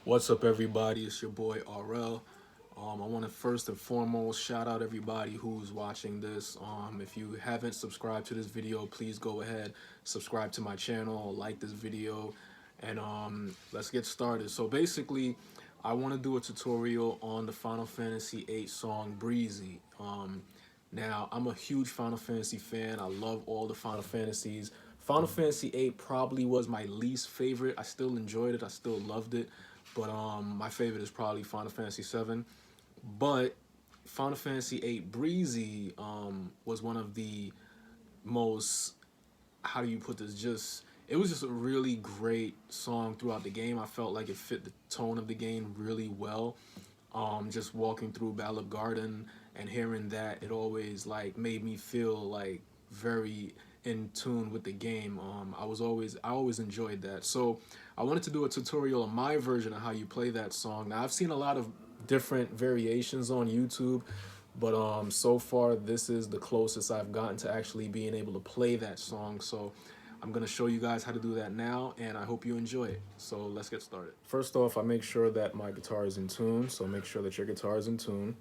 What's up, everybody? It's your boy RL. I want to first and foremost shout out everybody who's watching this. If you haven't subscribed to this video, please go ahead, subscribe to my channel, like this video, and let's get started. So basically, I want to do a tutorial on the Final Fantasy VIII song Breezy. Now, I'm a huge Final Fantasy fan. I love all the Final Fantasies. Final Fantasy VIII probably was my least favorite. I still enjoyed it. I still loved it. But my favorite is probably Final Fantasy VII. But Final Fantasy VIII Breezy was one of the most, how do you put this, it was just a really great song throughout the game. I felt like it fit the tone of the game really well. Just walking through Battle of Garden and hearing that, it always like made me feel like very in tune with the game. I always enjoyed that. So I wanted to do a tutorial on my version of how you play that song. Now I've seen a lot of different variations on YouTube, but so far this is the closest I've gotten to actually being able to play that song. So I'm gonna show you guys how to do that now, and I hope you enjoy it. So let's get started. First off, I make sure that my guitar is in tune, so make sure that your guitar is in tune.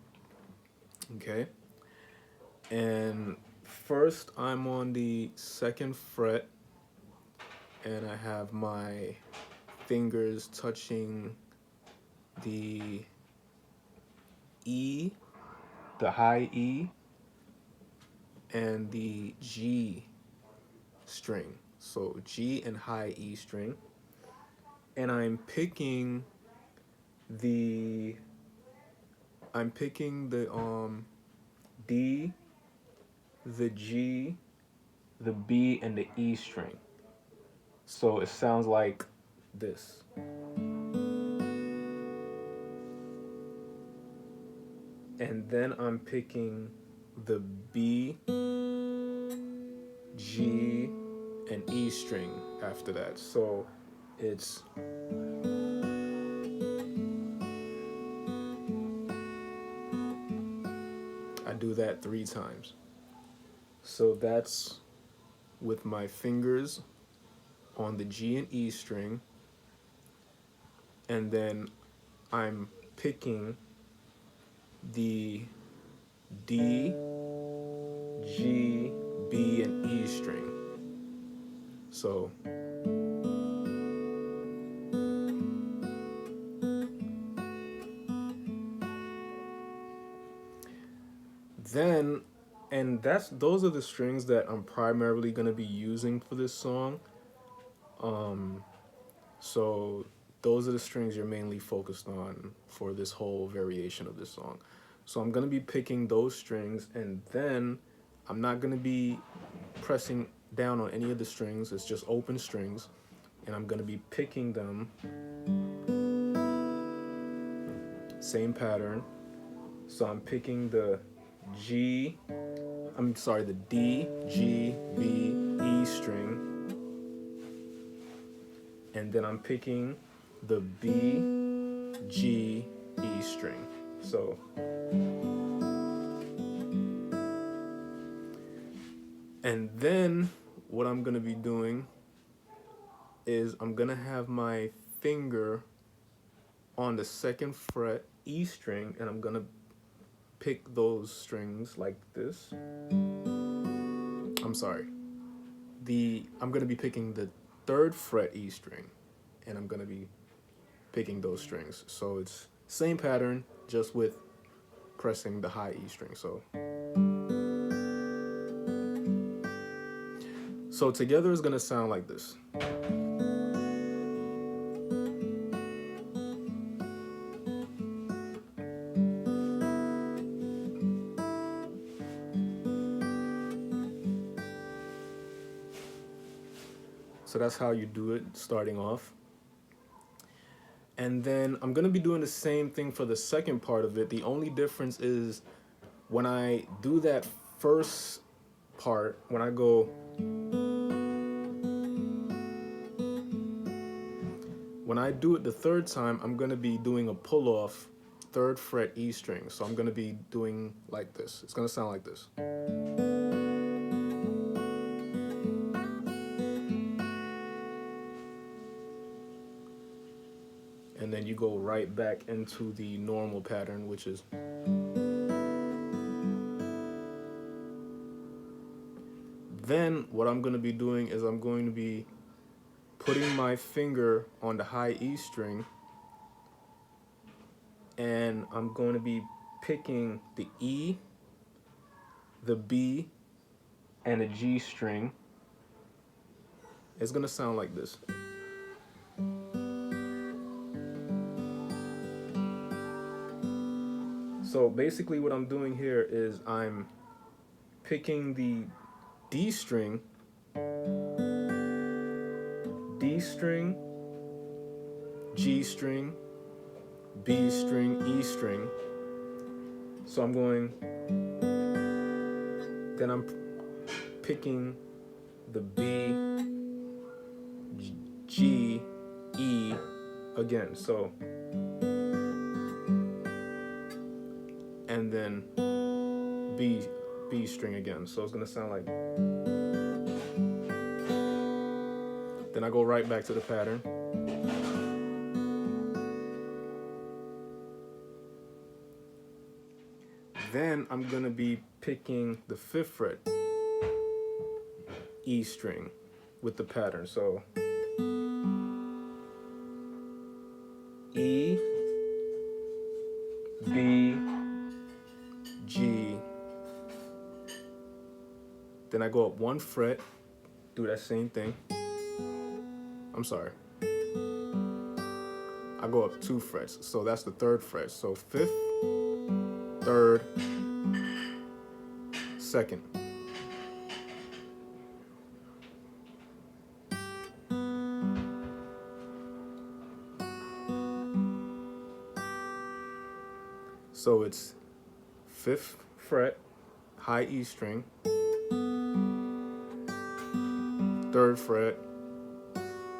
Okay. And first I'm on the 2nd fret, and I have my fingers touching the E, the high E, and the G string. So G and high E string. And I'm picking the D, the G, the B, and the E string. So it sounds like this. And then I'm picking the B, G, and E string after that. So it's I do that 3 times. So that's with my fingers on the G and E string, and then I'm picking the D, G, B, and E string. So then, and those are the strings that I'm primarily going to be using for this song. So those are the strings you're mainly focused on for this whole variation of this song. So I'm going to be picking those strings, and then I'm not going to be pressing down on any of the strings. It's just open strings, and I'm going to be picking them, same pattern. So I'm picking the D, G, B, E string, and then I'm picking the B, G, E string. So and then what I'm gonna be doing is I'm gonna have my finger on the 2nd fret E string, and I'm gonna pick those strings like this. I'm gonna be picking the 3rd fret E string, and I'm gonna be picking those strings. So it's same pattern, just with pressing the high E string. So together it's gonna sound like this. So that's how you do it starting off. And then I'm gonna be doing the same thing for the 2nd part of it. The only difference is when I do that first part, when I do it the 3rd time, I'm gonna be doing a pull off 3rd fret E string. So I'm gonna be doing like this. It's gonna sound like this. and then you go right back into the normal pattern, which is. Then what I'm going to be doing is I'm going to be putting my finger on the high E string, and I'm going to be picking the E, the B, and the G string. It's going to sound like this. So basically what I'm doing here is I'm picking the D string, D string, G string, B string, E string. So I'm going, then I'm picking the B, G, E again. So, and then B string again. So it's gonna sound like. Then I go right back to the pattern. Then I'm gonna be picking the 5th fret E string with the pattern. So E, B, G. Then I go up 1 fret, do that same thing. I'm sorry. I go up 2 frets, so that's the 3rd fret. So 5th, 3rd, 2nd. So it's 5th fret, high E string, 3rd fret,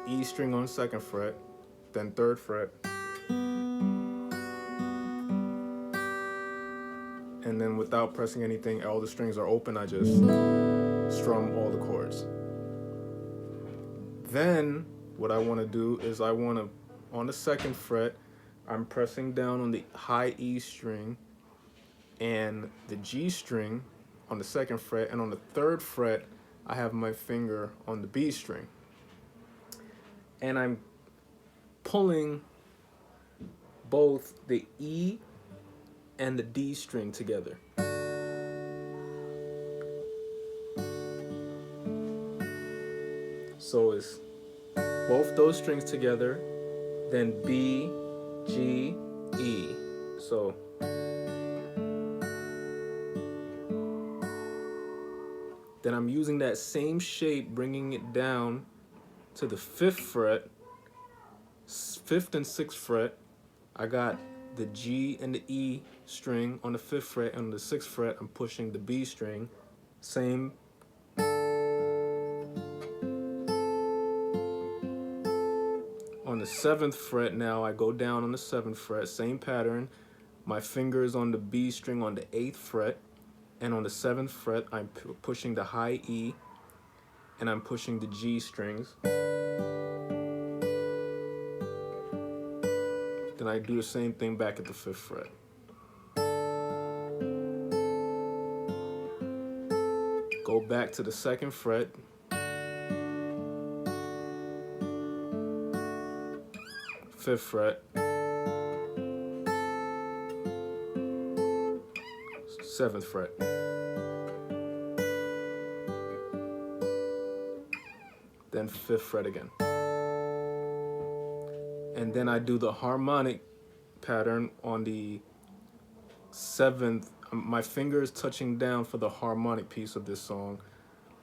E string on 2nd fret, then 3rd fret, and then without pressing anything, all the strings are open, I just strum all the chords. Then what I want to do is I want to, on the 2nd fret, I'm pressing down on the high E string and the G string on the 2nd fret, and on the 3rd fret I have my finger on the B string, and I'm pulling both the E and the D string together. So it's both those strings together, then B, G, E. So then I'm using that same shape, bringing it down to the 5th fret, 5th and 6th fret. I got the G and the E string on the 5th fret, and on the 6th fret I'm pushing the B string. Same. On the 7th fret now, I go down on the 7th fret, same pattern. My finger is on the B string on the 8th fret, and on the 7th fret I'm pushing the high E, and I'm pushing the G strings. Then I do the same thing back at the 5th fret. Go back to the 2nd fret, 5th fret, 7th fret. Then 5th fret again. And then I do the harmonic pattern on the 7th. My finger is touching down for the harmonic piece of this song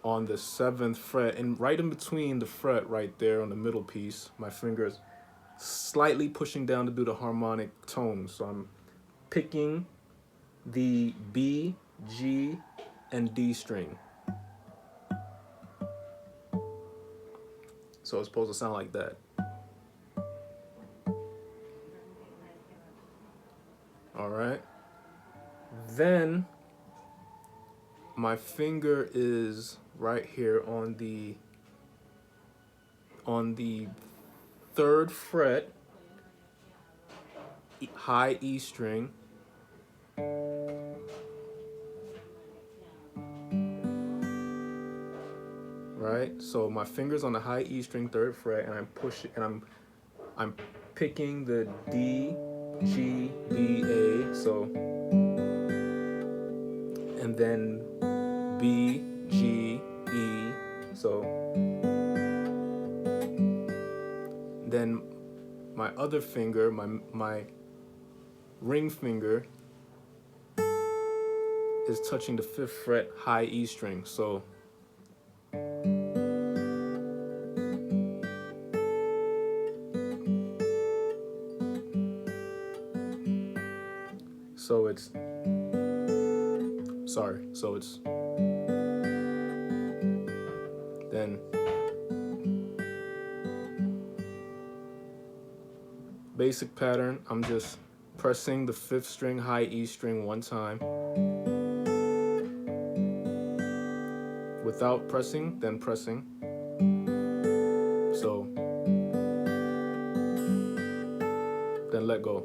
on the 7th fret, and right in between the fret right there on the middle piece, my finger is slightly pushing down to do the harmonic tone. So I'm picking the B, G, and D string. So it's supposed to sound like that. All right. Then my finger is right here on the 3rd fret, high E string, right? So my finger's on the high E string, 3rd fret, and I'm pushing, and I'm picking the D, G, B, A. So, and then B, G, E. So then my other finger, my ring finger, is touching the 5th fret high E string. So it's so it's then basic pattern. I'm just pressing the 5th string high E string 1 time without pressing, then pressing. So then let go.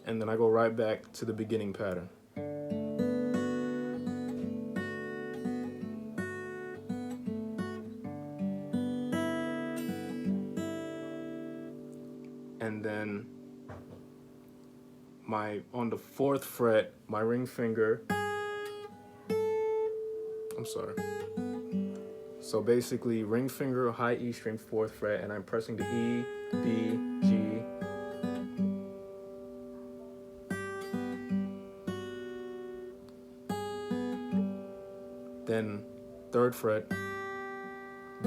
And then I go right back to the beginning pattern. And then on the 4th fret, my ring finger, so basically ring finger, high E string, 4th fret, and I'm pressing the E, B, G, then 3rd fret,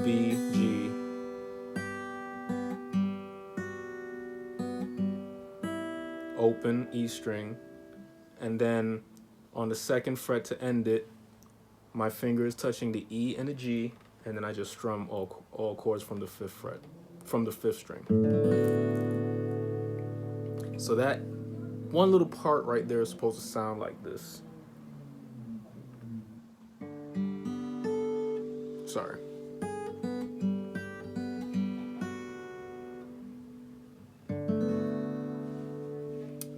B, G, open E string, and then on the 2nd fret to end it, my finger is touching the E and the G, and then I just strum all chords from the 5th fret, from the 5th string. So that one little part right there is supposed to sound like this. Sorry.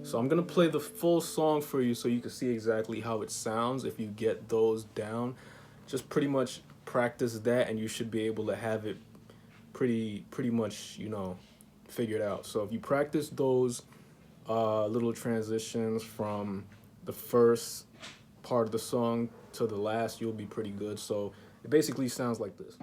So I'm gonna play the full song for you so you can see exactly how it sounds if you get those down. Just pretty much practice that and you should be able to have it pretty much, you know, figured out. So if you practice those little transitions from the first part of the song to the last, you'll be pretty good. So it basically sounds like this.